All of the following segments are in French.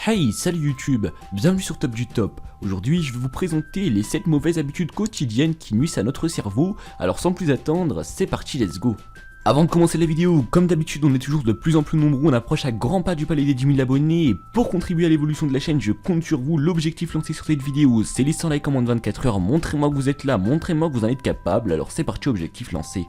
Hey, salut YouTube, bienvenue sur Top du Top. Aujourd'hui je vais vous présenter les 7 mauvaises habitudes quotidiennes qui nuisent à notre cerveau, alors sans plus attendre, c'est parti, let's go. Avant de commencer la vidéo, comme d'habitude on est toujours de plus en plus nombreux, on approche à grands pas du palais des 10 000 abonnés, et pour contribuer à l'évolution de la chaîne je compte sur vous. L'objectif lancé sur cette vidéo c'est les 100 likes en moins de 24 heures, montrez-moi que vous êtes là, montrez-moi que vous en êtes capable, alors c'est parti, objectif lancé.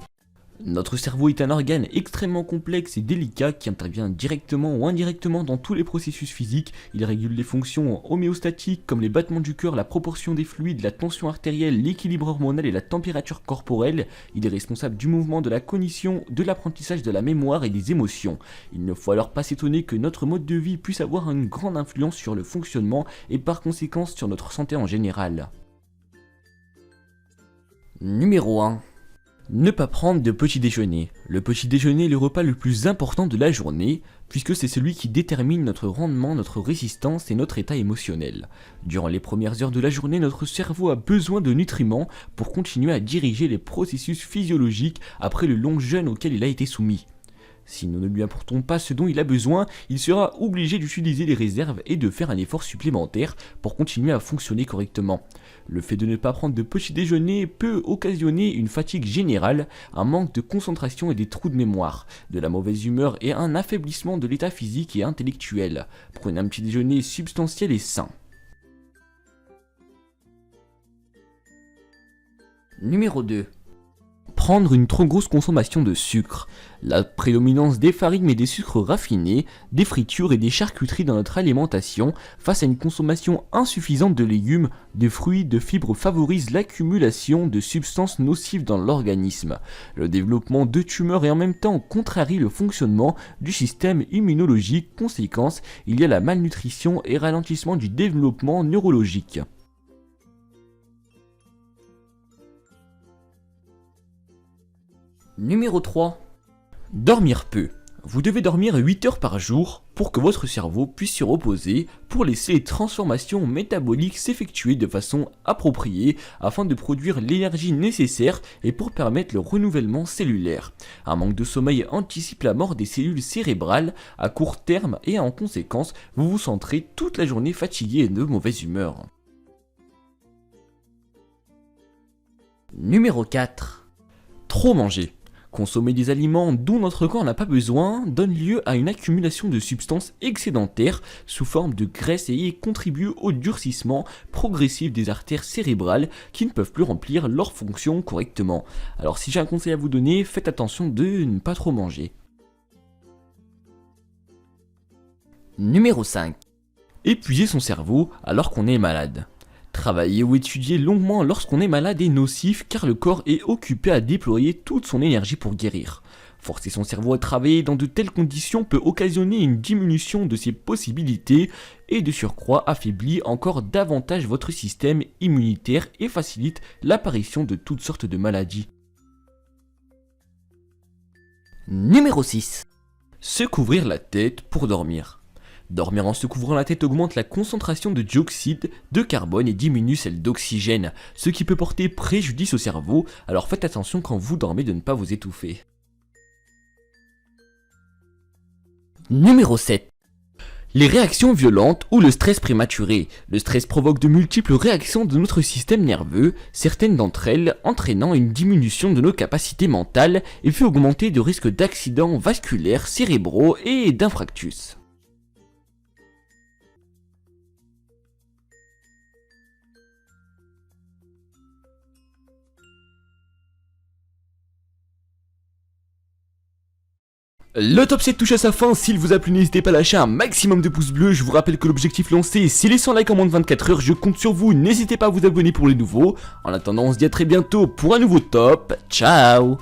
Notre cerveau est un organe extrêmement complexe et délicat qui intervient directement ou indirectement dans tous les processus physiques. Il régule les fonctions homéostatiques comme les battements du cœur, la proportion des fluides, la tension artérielle, l'équilibre hormonal et la température corporelle. Il est responsable du mouvement, de la cognition, de l'apprentissage, de la mémoire et des émotions. Il ne faut alors pas s'étonner que notre mode de vie puisse avoir une grande influence sur le fonctionnement et par conséquent sur notre santé en général. Numéro 1. Ne pas prendre de petit déjeuner. Le petit déjeuner est le repas le plus important de la journée, puisque c'est celui qui détermine notre rendement, notre résistance et notre état émotionnel. Durant les premières heures de la journée, notre cerveau a besoin de nutriments pour continuer à diriger les processus physiologiques après le long jeûne auquel il a été soumis. Si nous ne lui apportons pas ce dont il a besoin, il sera obligé d'utiliser les réserves et de faire un effort supplémentaire pour continuer à fonctionner correctement. Le fait de ne pas prendre de petit déjeuner peut occasionner une fatigue générale, un manque de concentration et des trous de mémoire, de la mauvaise humeur et un affaiblissement de l'état physique et intellectuel. Prenez un petit déjeuner substantiel et sain. Numéro 2. Prendre une trop grosse consommation de sucre. La prédominance des farines et des sucres raffinés, des fritures et des charcuteries dans notre alimentation face à une consommation insuffisante de légumes, de fruits, de fibres favorise l'accumulation de substances nocives dans l'organisme, le développement de tumeurs et en même temps contrarie le fonctionnement du système immunologique. Conséquence, il y a la malnutrition et ralentissement du développement neurologique. Numéro 3. Dormir peu. Vous devez dormir 8 heures par jour pour que votre cerveau puisse se reposer, pour laisser les transformations métaboliques s'effectuer de façon appropriée afin de produire l'énergie nécessaire et pour permettre le renouvellement cellulaire. Un manque de sommeil anticipe la mort des cellules cérébrales à court terme et en conséquence, vous vous sentirez toute la journée fatigué et de mauvaise humeur. Numéro 4. Trop manger. Consommer des aliments dont notre corps n'a pas besoin donne lieu à une accumulation de substances excédentaires sous forme de graisse et contribue au durcissement progressif des artères cérébrales qui ne peuvent plus remplir leurs fonctions correctement. Alors si j'ai un conseil à vous donner, faites attention de ne pas trop manger. Numéro 5. Épuiser son cerveau alors qu'on est malade. Travailler ou étudier longuement lorsqu'on est malade est nocif car le corps est occupé à déployer toute son énergie pour guérir. Forcer son cerveau à travailler dans de telles conditions peut occasionner une diminution de ses possibilités et de surcroît affaiblit encore davantage votre système immunitaire et facilite l'apparition de toutes sortes de maladies. Numéro 6. Se couvrir la tête pour dormir. Dormir en se couvrant la tête augmente la concentration de dioxyde de carbone et diminue celle d'oxygène, ce qui peut porter préjudice au cerveau, alors faites attention quand vous dormez de ne pas vous étouffer. Numéro 7. Les réactions violentes ou le stress prématuré. Le stress provoque de multiples réactions de notre système nerveux, certaines d'entre elles entraînant une diminution de nos capacités mentales et fait augmenter de risques d'accidents vasculaires, cérébraux et d'infarctus. Le top 7 touche à sa fin, s'il vous a plu n'hésitez pas à lâcher un maximum de pouces bleus, je vous rappelle que l'objectif lancé c'est les 100 likes en moins de 24 heures, je compte sur vous, n'hésitez pas à vous abonner pour les nouveaux. En attendant on se dit à très bientôt pour un nouveau top, ciao.